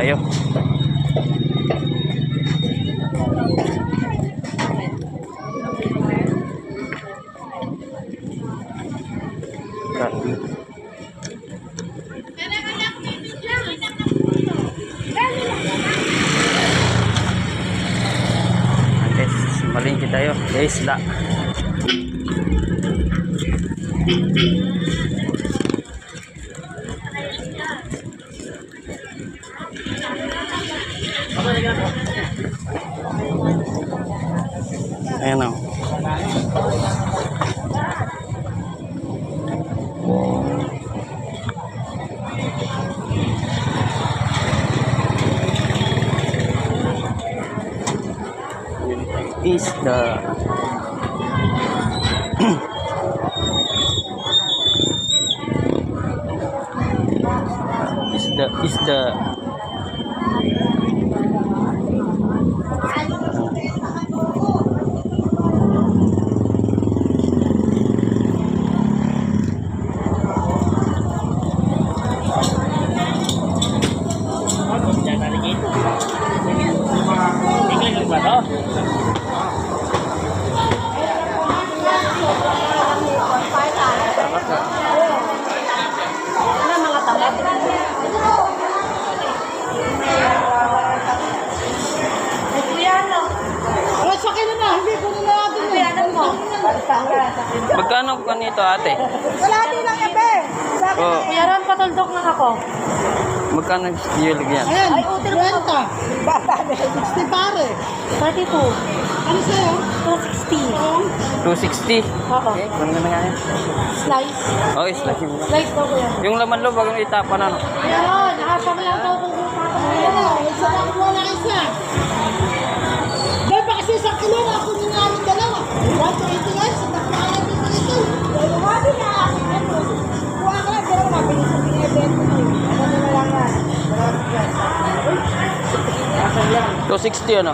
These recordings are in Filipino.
tayo. Malingki tayo sa isla. Ayan o. Is the is the magkano po nito, ate? Wala din lang ebe. Oh. Meron patuldok na ako. Magkano yung lagyan? Ayan, ay util mo. 20. Bata, 60 pare. 32. Ano sa'yo? 260. 260? Oo. Okay, kung na nga yan. Slice. Oh, slice mo. Slice daw ko yan. Yung laman loob, wag yung itapa na, no? Ayan, nakasama lang daw kung ayan, isa lang mo lang isa. Dahil pa kasi isang kilo na ako nung namin dalawa. 120 guys, nakakalat yung mga ito. Dahil wadi na akin ano. Kuha ka lang, pero mabilis ang pinibento mo. Ano na lang yan. 260 ano?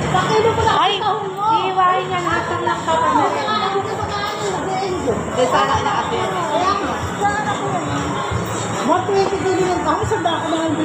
Isang kilo pa lang. Ay, hihiwain niya lahat ng nakapano. Hindi sana na kasi yun. Kaya nga, sana ko yun. 120 kilo lang kami, sanda ko lang ang